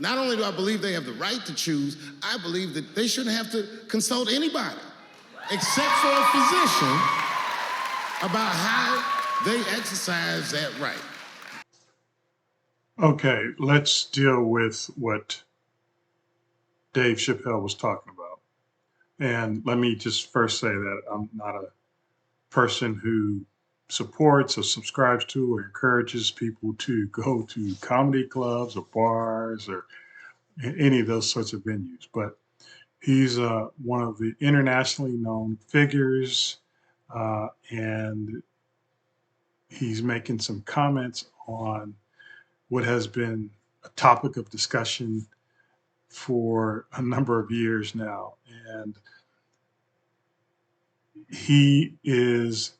Not only do I believe they have the right to choose, I believe that they shouldn't have to consult anybody except for a physician about how they exercise that right. Okay, let's deal with what Dave Chappelle was talking about. And let me just first say that I'm not a person who supports or subscribes to or encourages people to go to comedy clubs or bars or any of those sorts of venues. But he's one of the internationally known figures, and he's making some comments on what has been a topic of discussion for a number of years now. And he is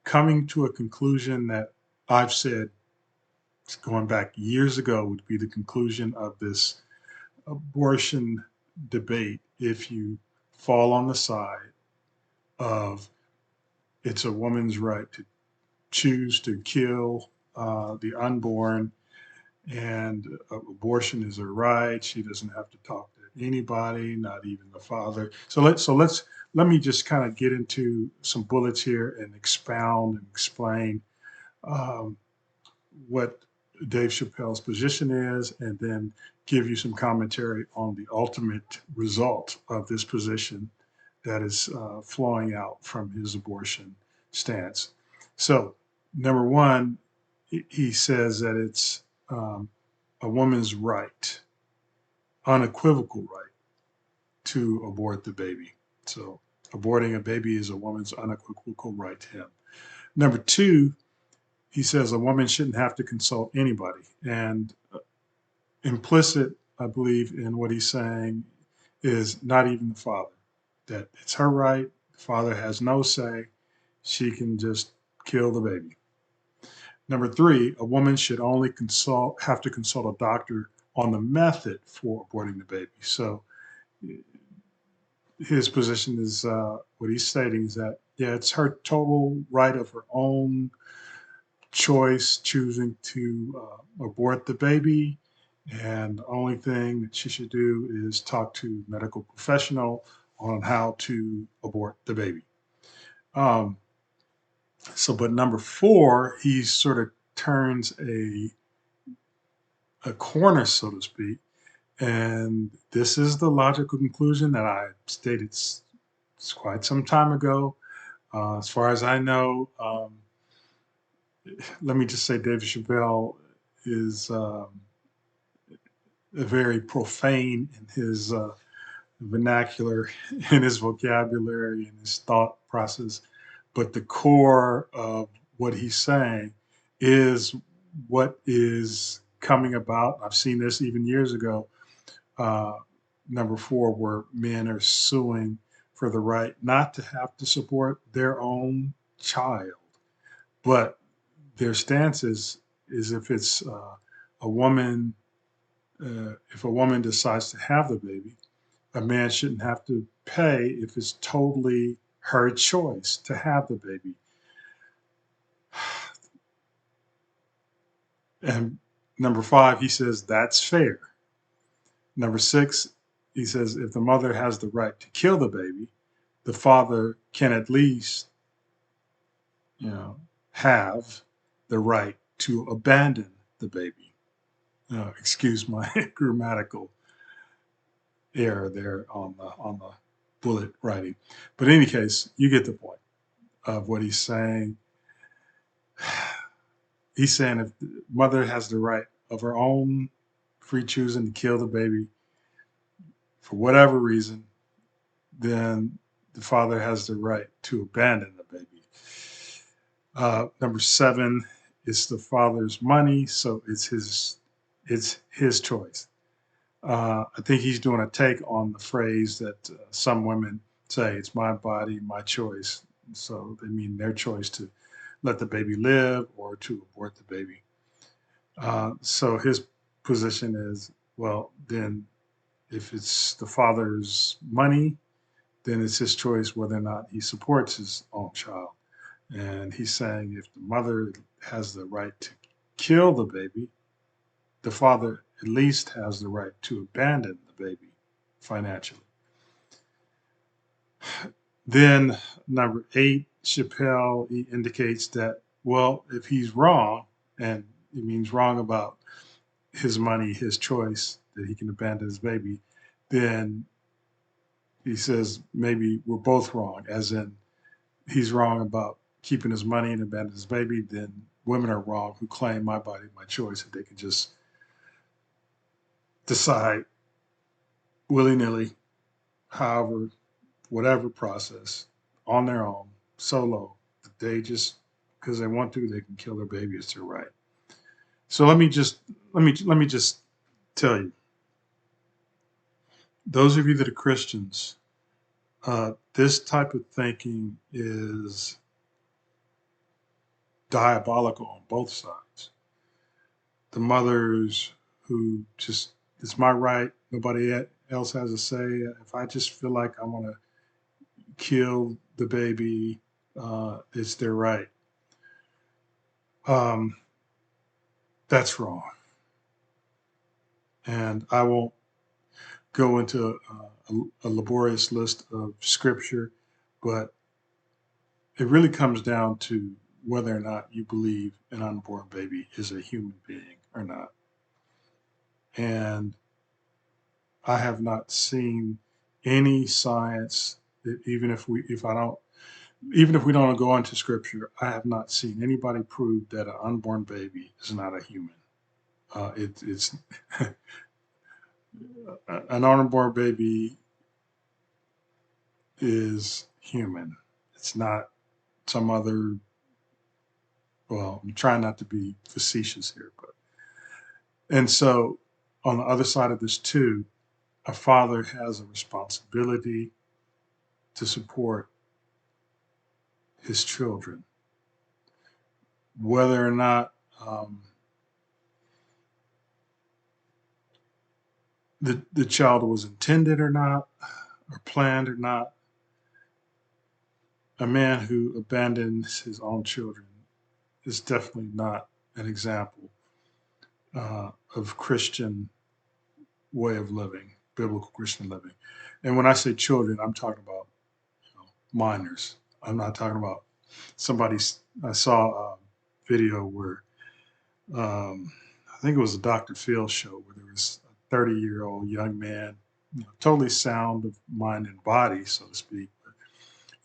coming to a conclusion that I've said going back years ago would be the conclusion of this abortion debate if you fall on the side of it's a woman's right to choose to kill the unborn, and abortion is her right. She doesn't have to talk to anybody, not even the father. Let me just kind of get into some bullets here and expound and explain um, what Dave Chappelle's position is, and then give you some commentary on the ultimate result of this position that is flowing out from his abortion stance. So, number one, he says that it's a woman's right, unequivocal right, to abort the baby. So, aborting a baby is a woman's unequivocal right to him. Number two, he says a woman shouldn't have to consult anybody. And implicit, I believe, in what he's saying is not even the father, that it's her right. The father has no say. She can just kill the baby. Number three, a woman should only have to consult a doctor on the method for aborting the baby. So his position is what he's stating is that, yeah, it's her total right of her own choice choosing to abort the baby. And the only thing that she should do is talk to a medical professional on how to abort the baby. Um, but number four, he sort of turns a corner, so to speak. And this is the logical conclusion that I stated quite some time ago. As far as I know, let me just say David Chappelle is very profane in his vernacular, in his vocabulary, in his thought process. But the core of what he's saying is what is coming about. I've seen this even years ago. Uh, Number four, where men are suing for the right not to have to support their own child, but their stance is if it's a woman, if a woman decides to have the baby, a man shouldn't have to pay if it's totally her choice to have the baby. And number five, he says that's fair. Number six, he says if the mother has the right to kill the baby, the father can at least, have the right to abandon the baby. Excuse my grammatical error there on the bullet writing, but in any case, you get the point of what he's saying. He's saying if the mother has the right of her own free choosing to kill the baby for whatever reason, then the father has the right to abandon the baby. Number seven, it's the father's money, so it's his choice. I think he's doing a take on the phrase that some women say, "It's my body, my choice." So they mean their choice to let the baby live or to abort the baby. So his position is, well, then if it's the father's money, then it's his choice whether or not he supports his own child. And he's saying if the mother has the right to kill the the father at least has the right to abandon the baby financially. Then number 8, Chappelle, he indicates that, well, if he's wrong, and he means wrong about his money, his choice, that he can abandon his baby, then he says maybe we're both wrong, as in he's wrong about keeping his money and abandoning his baby, then women are wrong who claim my body, my choice, that they can just decide willy nilly, however, whatever process on their own, solo, that they just, because they want to, they can kill their baby. It's their right. So let me just tell you, those of you that are Christians, this type of thinking is diabolical on both sides. The mothers who just, it's my right, nobody else has a say. If I just feel like I want to kill the baby, it's their right. Um, that's wrong. And I won't go into a laborious list of scripture, but it really comes down to whether or not you believe an unborn baby is a human being or not. And I have not seen any science that even if we don't go into scripture, I have not seen anybody prove that an unborn baby is not a human. It's an unborn baby is human. It's not some other. Well, I'm trying not to be facetious here, but and so on the other side of this too, a father has a responsibility to support his children, whether or not the child was intended or not, or planned or not. A man who abandons his own children is definitely not an example of Christian way of living, biblical Christian living. And when I say children, I'm talking about minors. I'm not talking about somebody's. I saw a video where I think it was a Dr. Phil show where there was a 30-year-old young man, totally sound of mind and body, so to speak. But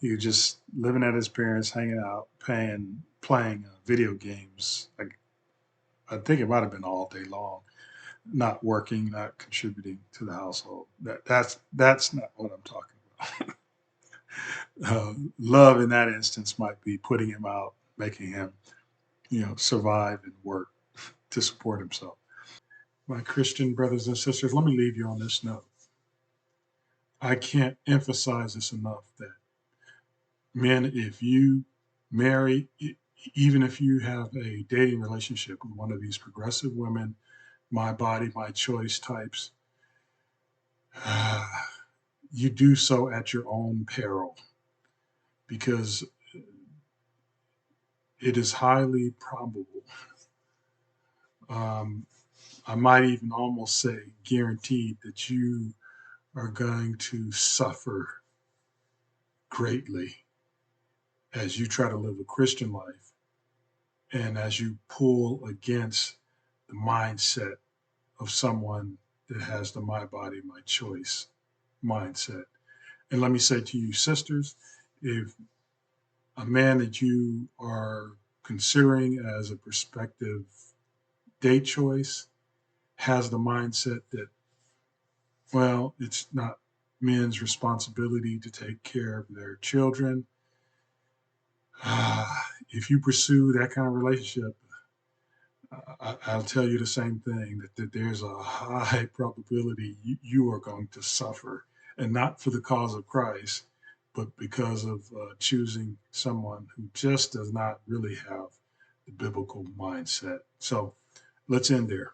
he was just living at his parents, hanging out, playing video games. Like I think it might have been all day long, not working, not contributing to the household. That's not what I'm talking about. Love in that instance might be putting him out, making him, survive and work to support himself. My Christian brothers and sisters, let me leave you on this note. I can't emphasize this enough that men, if you marry, even if you have a dating relationship with one of these progressive women, my body, my choice types, you do so at your own peril because it is highly probable. Um, I might even almost say guaranteed that you are going to suffer greatly as you try to live a Christian life and as you pull against the mindset of someone that has the my body, my choice mindset. And let me say to you, sisters, if a man that you are considering as a prospective date choice has the mindset that, well, it's not men's responsibility to take care of their children. If you pursue that kind of relationship, I'll tell you the same thing that there's a high probability you are going to suffer, and not for the cause of Christ, but because of choosing someone who just does not really have the biblical mindset. So let's end there.